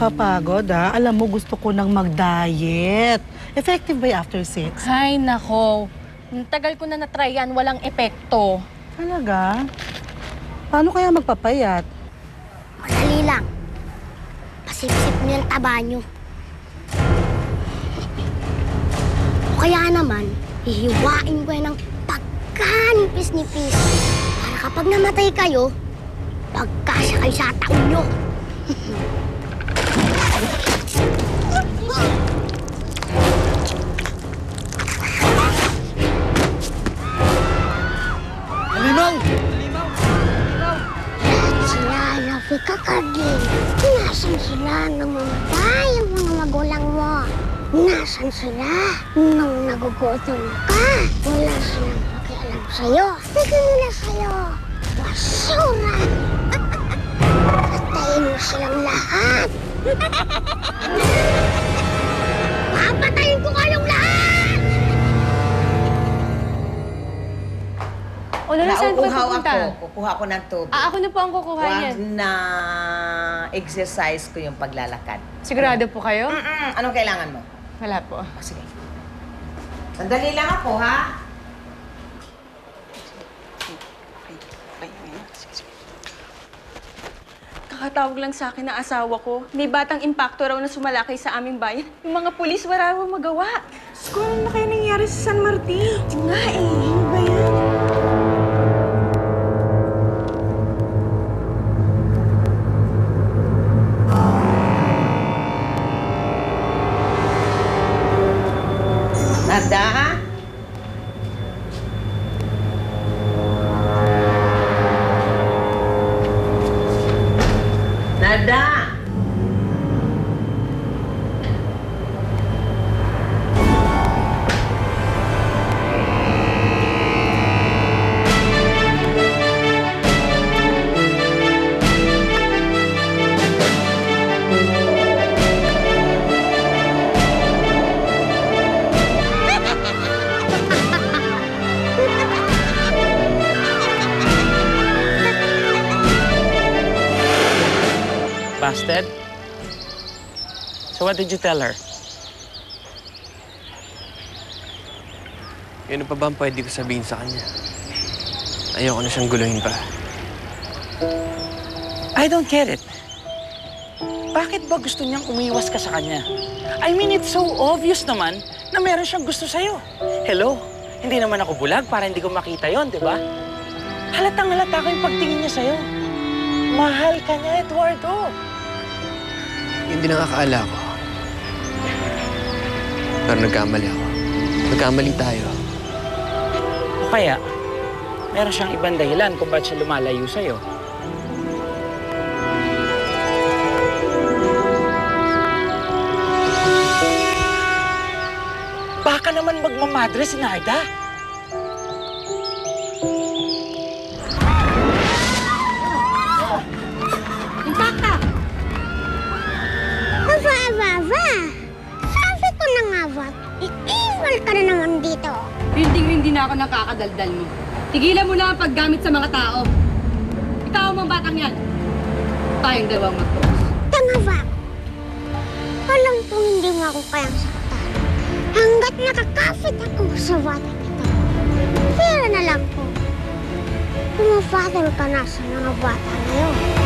nakakapagod ha. Alam mo, gusto ko nang mag-diet. Effective ba yung after 6? Ay, nako. Tagal ko na na-try yan, walang epekto. Talaga? Paano kaya magpapayat? Madali lang. Pasip-sip niyo yung taba niyo. O kaya naman, hihiwain ko yan ng pagkanipis-nipis. Para kapag namatay kayo, pagkasya kayo sa taon niyo. Halimaw! Sila, Rafi, kakagin. Nasaan sila nung mamatay ang mga magulang mo? Nasaan sila nung nagugutom ka? Wala silang pakialam sa'yo. Tigil nila sa'yo. Basura! Patayin mo silang lahat. Papatayin ko kayong lahat! O, Lola, saan po Nauuhaw pupunta? ako. Kukuha ko ng tubig. Ako na po ang kukuha niyan. Wag na exercise ko yung paglalakad. Sigurado po kayo? Anong kailangan mo? Wala po. O, sige. Sandali lang ako, ha? Kakatawag lang sa akin ng asawa ko. May batang impacto raw na sumalakay sa aming bayan. Yung mga pulis wala raw magawa. Kung ano na kayo nangyari sa San Martin? Nga eh, ano ba yan? Narda? Narda? Busted? So what did you tell her? Ano pa ba ang pwede ko sabihin sa kanya? Ayoko na siyang guluhin pa. I don't get it. Bakit ba gusto niyang umiwas ka sa kanya? I mean, it's so obvious naman na meron siyang gusto sa'yo. Hello? Hindi naman ako bulag para hindi ko makita yon, di ba? Halatang-halata ko yung pagtingin niya sa'yo. Mahal ka niya, Eduardo. Hindi nakakaala ko. Pero nagkamali ako. Nagkamali tayo. O kaya, meron siyang ibang dahilan kung ba't siya lumalayo sa'yo. Baka naman magmamadre si Narda. Impacta! Aba! Sabi ko na nga ba, i-evil ka na naman dito. Hindi na ako nakakadaldal mo. Tigilan mo na ang paggamit sa mga tao. Ikaw ang batang yan. Tayong dalawang mag-boss. Tama ba? Alam kong hindi mo ako kayang saktan. Hanggat nakakapit ako sa batang ito. Pero na lang po, pumafather ka na sa mga bata ngayon.